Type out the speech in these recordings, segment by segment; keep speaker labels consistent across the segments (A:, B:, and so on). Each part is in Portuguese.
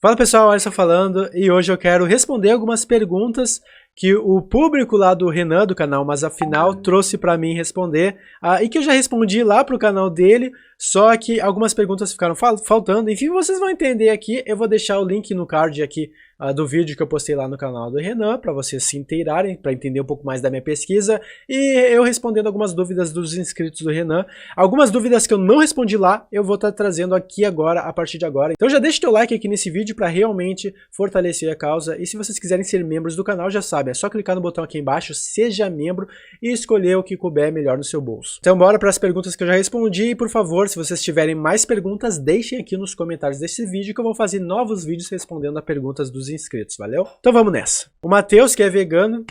A: Fala pessoal, Alisson falando, e hoje eu quero responder algumas perguntas que o público lá do Renan, do canal Mas Afinal, trouxe para mim responder, e que eu já respondi lá pro canal dele, só que algumas perguntas ficaram faltando. Enfim, vocês vão entender aqui. Eu vou deixar o link no card aqui do vídeo que eu postei lá no canal do Renan, para vocês se inteirarem, para entender um pouco mais da minha pesquisa, e eu respondendo algumas dúvidas dos inscritos do Renan. Algumas dúvidas que eu não respondi lá, eu vou estar trazendo aqui agora, a partir de agora. Então já deixa o teu like aqui nesse vídeo para realmente fortalecer a causa, e se vocês quiserem ser membros do canal, já sabem, é só clicar no botão aqui embaixo, seja membro, e escolher o que couber melhor no seu bolso. Então bora para as perguntas que eu já respondi, e por favor, se vocês tiverem mais perguntas, deixem aqui nos comentários desse vídeo que eu vou fazer novos vídeos respondendo a perguntas dos inscritos, valeu? Então vamos nessa. O Matheus, que é vegano,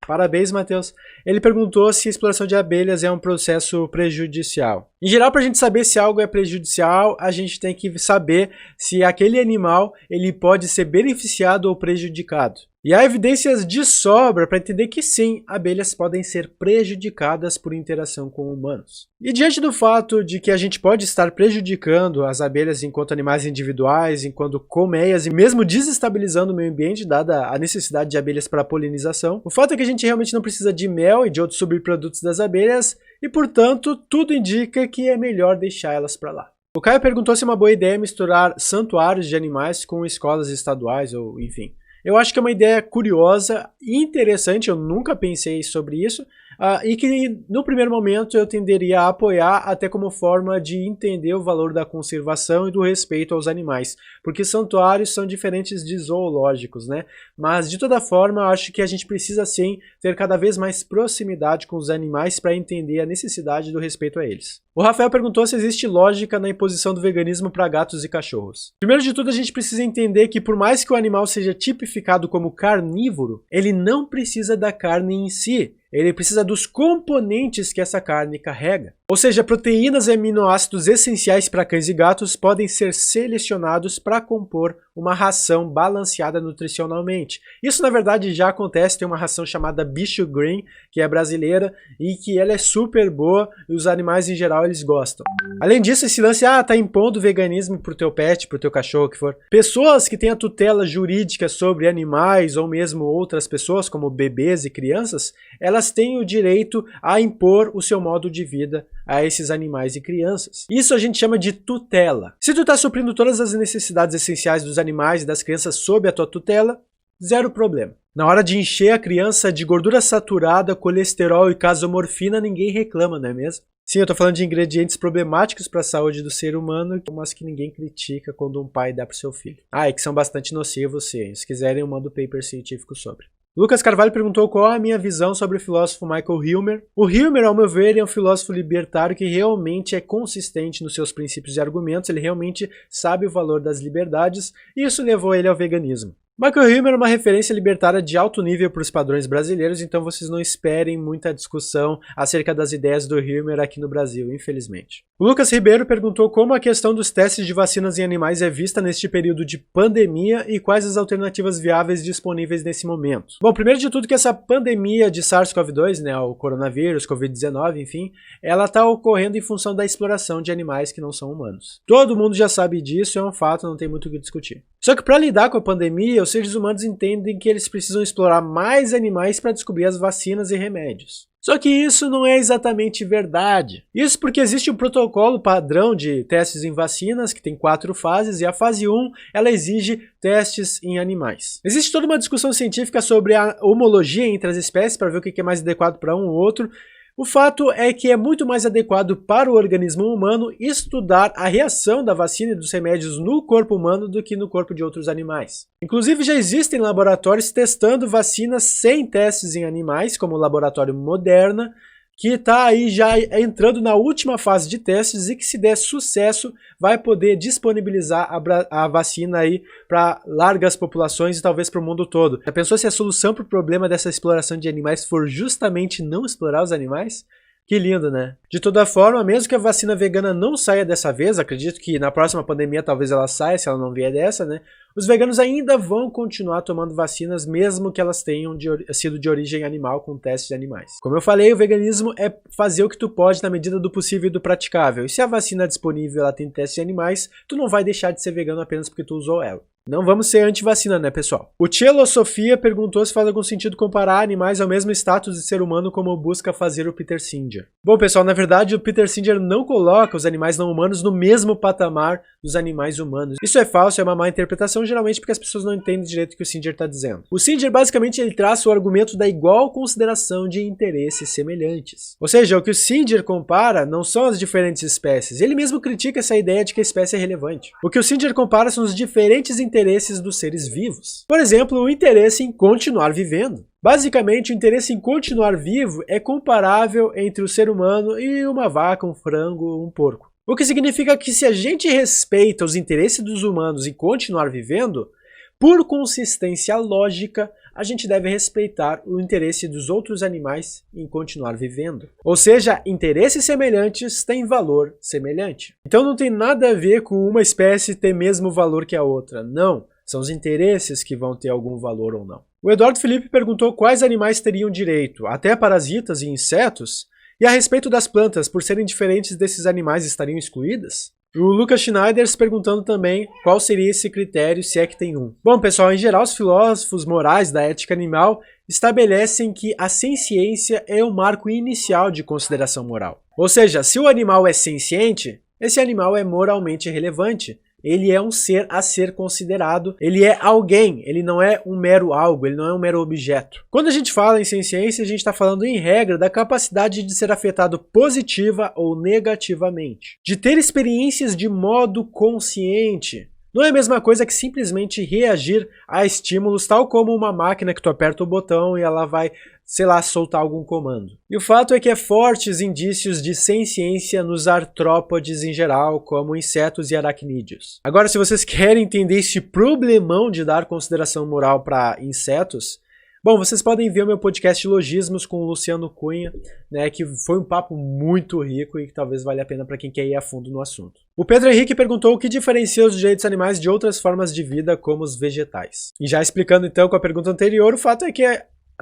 A: parabéns Matheus, ele perguntou se a exploração de abelhas é um processo prejudicial. Em geral, para a gente saber se algo é prejudicial, a gente tem que saber se aquele animal ele pode ser beneficiado ou prejudicado. E há evidências de sobra para entender que sim, abelhas podem ser prejudicadas por interação com humanos. E diante do fato de que a gente pode estar prejudicando as abelhas enquanto animais individuais, enquanto colmeias e mesmo desestabilizando o meio ambiente, dada a necessidade de abelhas para a polinização, o fato é que a gente realmente não precisa de mel e de outros subprodutos das abelhas e, portanto, tudo indica que é melhor deixar elas para lá. O Caio perguntou se é uma boa ideia misturar santuários de animais com escolas estaduais ou enfim. Eu acho que é uma ideia curiosa e interessante, eu nunca pensei sobre isso, e que no primeiro momento eu tenderia a apoiar até como forma de entender o valor da conservação e do respeito aos animais, porque santuários são diferentes de zoológicos, né? Mas de toda forma eu acho que a gente precisa sim ter cada vez mais proximidade com os animais para entender a necessidade do respeito a eles. O Rafael perguntou se existe lógica na imposição do veganismo para gatos e cachorros. Primeiro de tudo, a gente precisa entender que por mais que o animal seja tipificado como carnívoro, ele não precisa da carne em si. Ele precisa dos componentes que essa carne carrega. Ou seja, proteínas e aminoácidos essenciais para cães e gatos podem ser selecionados para compor uma ração balanceada nutricionalmente. Isso na verdade já acontece, tem uma ração chamada Bicho Green, que é brasileira e que ela é super boa e os animais em geral eles gostam. Além disso, esse lance, tá impondo veganismo pro teu pet, pro teu cachorro, o que for. Pessoas que têm a tutela jurídica sobre animais ou mesmo outras pessoas, como bebês e crianças, elas têm o direito a impor o seu modo de vida a esses animais e crianças. Isso a gente chama de tutela. Se tu tá suprindo todas as necessidades essenciais dos animais e das crianças sob a tua tutela, zero problema. Na hora de encher a criança de gordura saturada, colesterol e casomorfina, ninguém reclama, não é mesmo? Sim, eu tô falando de ingredientes problemáticos para a saúde do ser humano, mas que ninguém critica quando um pai dá pro seu filho. E que são bastante nocivos, sim. Se quiserem, eu mando um paper científico sobre. Lucas Carvalho perguntou qual é a minha visão sobre o filósofo Michael Hilmer. O Hilmer, ao meu ver, é um filósofo libertário que realmente é consistente nos seus princípios e argumentos, ele realmente sabe o valor das liberdades e isso levou ele ao veganismo. Michael Hilmer é uma referência libertária de alto nível para os padrões brasileiros, então vocês não esperem muita discussão acerca das ideias do Hilmer aqui no Brasil, infelizmente. O Lucas Ribeiro perguntou como a questão dos testes de vacinas em animais é vista neste período de pandemia e quais as alternativas viáveis disponíveis nesse momento. Bom, primeiro de tudo que essa pandemia de SARS-CoV-2, né, o coronavírus, Covid-19, enfim, ela está ocorrendo em função da exploração de animais que não são humanos. Todo mundo já sabe disso, é um fato, não tem muito o que discutir. Só que para lidar com a pandemia, os seres humanos entendem que eles precisam explorar mais animais para descobrir as vacinas e remédios. Só que isso não é exatamente verdade. Isso porque existe um protocolo padrão de testes em vacinas, que tem 4 fases, e a fase 1, ela exige testes em animais. Existe toda uma discussão científica sobre a homologia entre as espécies, para ver o que é mais adequado para um ou outro. O fato é que é muito mais adequado para o organismo humano estudar a reação da vacina e dos remédios no corpo humano do que no corpo de outros animais. Inclusive já existem laboratórios testando vacinas sem testes em animais, como o laboratório Moderna, que está aí já entrando na última fase de testes e que, se der sucesso, vai poder disponibilizar a vacina aí para largas populações e talvez para o mundo todo. Já pensou se a solução para o problema dessa exploração de animais for justamente não explorar os animais? Que lindo, né? De toda forma, mesmo que a vacina vegana não saia dessa vez, acredito que na próxima pandemia talvez ela saia, se ela não vier dessa, né? Os veganos ainda vão continuar tomando vacinas, mesmo que elas tenham sido de origem animal, com testes de animais. Como eu falei, o veganismo é fazer o que tu pode na medida do possível e do praticável. E se a vacina é disponível e ela tem testes de animais, tu não vai deixar de ser vegano apenas porque tu usou ela. Não vamos ser anti-vacina, né, pessoal? O Tchelo Sofia perguntou se faz algum sentido comparar animais ao mesmo status de ser humano como busca fazer o Peter Singer. Bom, pessoal, na verdade o Peter Singer não coloca os animais não humanos no mesmo patamar dos animais humanos. Isso é falso, é uma má interpretação, geralmente porque as pessoas não entendem direito o que o Singer está dizendo. O Singer, basicamente, ele traça o argumento da igual consideração de interesses semelhantes. Ou seja, o que o Singer compara não são as diferentes espécies. Ele mesmo critica essa ideia de que a espécie é relevante. O que o Singer compara são os diferentes interesses dos seres vivos. Por exemplo, o interesse em continuar vivendo. Basicamente, o interesse em continuar vivo é comparável entre o ser humano e uma vaca, um frango, um porco. O que significa que se a gente respeita os interesses dos humanos em continuar vivendo, por consistência lógica, a gente deve respeitar o interesse dos outros animais em continuar vivendo. Ou seja, interesses semelhantes têm valor semelhante. Então não tem nada a ver com uma espécie ter mesmo valor que a outra. Não, são os interesses que vão ter algum valor ou não. O Eduardo Felipe perguntou quais animais teriam direito, até parasitas e insetos, e a respeito das plantas, por serem diferentes desses animais, estariam excluídas? O Lucas Schneider perguntando também qual seria esse critério, se é que tem um. Bom, pessoal, em geral, os filósofos morais da ética animal estabelecem que a senciência é o marco inicial de consideração moral. Ou seja, se o animal é senciente, esse animal é moralmente relevante. Ele é um ser a ser considerado, ele é alguém, ele não é um mero algo, ele não é um mero objeto. Quando a gente fala em senciência, a gente está falando em regra da capacidade de ser afetado positiva ou negativamente, de ter experiências de modo consciente. Não é a mesma coisa que simplesmente reagir a estímulos, tal como uma máquina que tu aperta o botão e ela vai, sei lá, soltar algum comando. E o fato é que há fortes indícios de senciência nos artrópodes em geral, como insetos e aracnídeos. Agora, se vocês querem entender esse problemão de dar consideração moral para insetos, bom, vocês podem ver o meu podcast Logismos com o Luciano Cunha, né, que foi um papo muito rico e que talvez valha a pena para quem quer ir a fundo no assunto. O Pedro Henrique perguntou o que diferencia os direitos animais de outras formas de vida, como os vegetais. E já explicando então com a pergunta anterior, o fato é que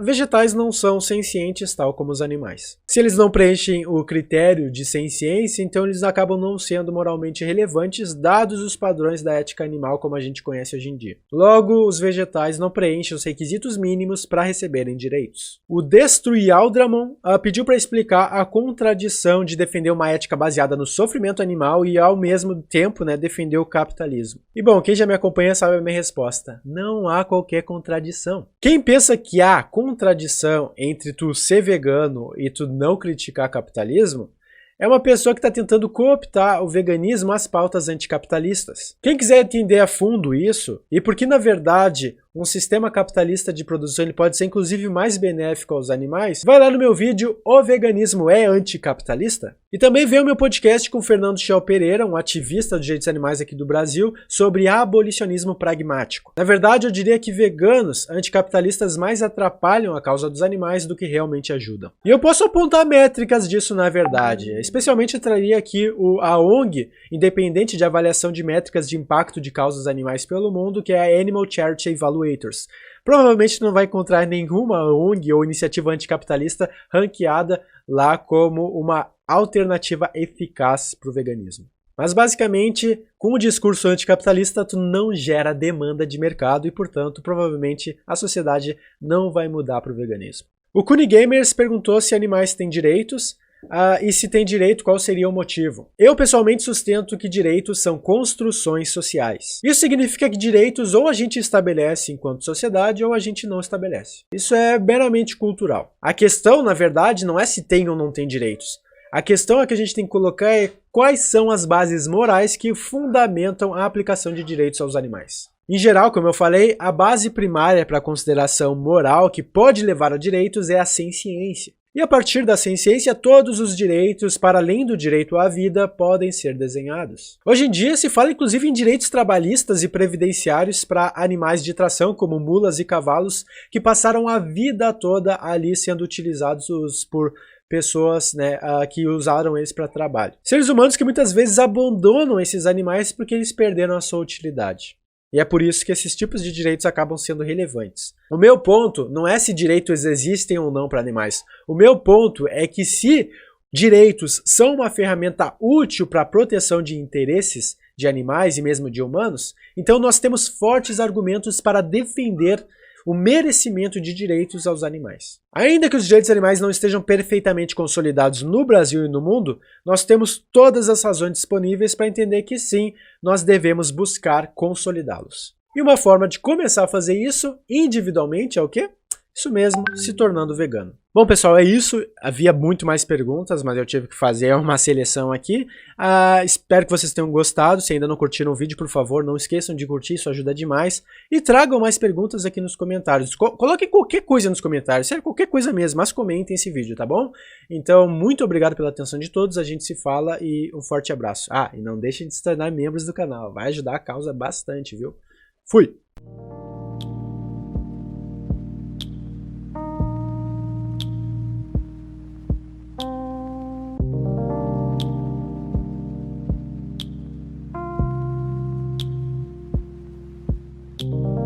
A: vegetais não são sencientes tal como os animais. Se eles não preenchem o critério de senciência, então eles acabam não sendo moralmente relevantes, dados os padrões da ética animal como a gente conhece hoje em dia. Logo, os vegetais não preenchem os requisitos mínimos para receberem direitos. O Destruialdramon pediu para explicar a contradição de defender uma ética baseada no sofrimento animal e ao mesmo tempo, né, defender o capitalismo. E bom, quem já me acompanha sabe a minha resposta. Não há qualquer contradição. Quem pensa que há contradição entre tu ser vegano e tu não criticar capitalismo é uma pessoa que está tentando cooptar o veganismo às pautas anticapitalistas. Quem quiser entender a fundo isso, e porque na verdade um sistema capitalista de produção ele pode ser inclusive mais benéfico aos animais, vai lá no meu vídeo O Veganismo é Anticapitalista? E também vê o meu podcast com o Fernando Chel Pereira, um ativista dos direitos animais aqui do Brasil, sobre abolicionismo pragmático. Na verdade, eu diria que veganos anticapitalistas mais atrapalham a causa dos animais do que realmente ajudam. E eu posso apontar métricas disso na verdade. Especialmente eu traria aqui a ONG, independente de avaliação de métricas de impacto de causas animais pelo mundo, que é a Animal Charity Evaluators. Provavelmente não vai encontrar nenhuma ONG ou iniciativa anticapitalista ranqueada lá como uma alternativa eficaz para o veganismo. Mas basicamente, com o discurso anticapitalista, tu não gera demanda de mercado e, portanto, provavelmente a sociedade não vai mudar para o veganismo. O Kunigamers perguntou se animais têm direitos. E se tem direito, qual seria o motivo? Eu pessoalmente sustento que direitos são construções sociais. Isso significa que direitos ou a gente estabelece enquanto sociedade ou a gente não estabelece. Isso é meramente cultural. A questão, na verdade, não é se tem ou não tem direitos. A questão que a gente tem que colocar é quais são as bases morais que fundamentam a aplicação de direitos aos animais. Em geral, como eu falei, a base primária para a consideração moral que pode levar a direitos é a senciência. E a partir da senciência, todos os direitos, para além do direito à vida, podem ser desenhados. Hoje em dia se fala inclusive em direitos trabalhistas e previdenciários para animais de tração, como mulas e cavalos, que passaram a vida toda ali sendo utilizados por pessoas, né, que usaram eles para trabalho. Seres humanos que muitas vezes abandonam esses animais porque eles perderam a sua utilidade. E é por isso que esses tipos de direitos acabam sendo relevantes. O meu ponto não é se direitos existem ou não para animais. O meu ponto é que se direitos são uma ferramenta útil para a proteção de interesses de animais e mesmo de humanos, então nós temos fortes argumentos para defender o merecimento de direitos aos animais. Ainda que os direitos animais não estejam perfeitamente consolidados no Brasil e no mundo, nós temos todas as razões disponíveis para entender que sim, nós devemos buscar consolidá-los. E uma forma de começar a fazer isso individualmente é o quê? Isso mesmo, se tornando vegano. Bom, pessoal, é isso. Havia muito mais perguntas, mas eu tive que fazer uma seleção aqui. Espero que vocês tenham gostado. Se ainda não curtiram o vídeo, por favor, não esqueçam de curtir, isso ajuda demais. E tragam mais perguntas aqui nos comentários. Coloquem qualquer coisa nos comentários, sério, qualquer coisa mesmo, mas comentem esse vídeo, tá bom? Então, muito obrigado pela atenção de todos, a gente se fala e um forte abraço. E não deixem de se tornar membros do canal, vai ajudar a causa bastante, viu? Fui! Thank you.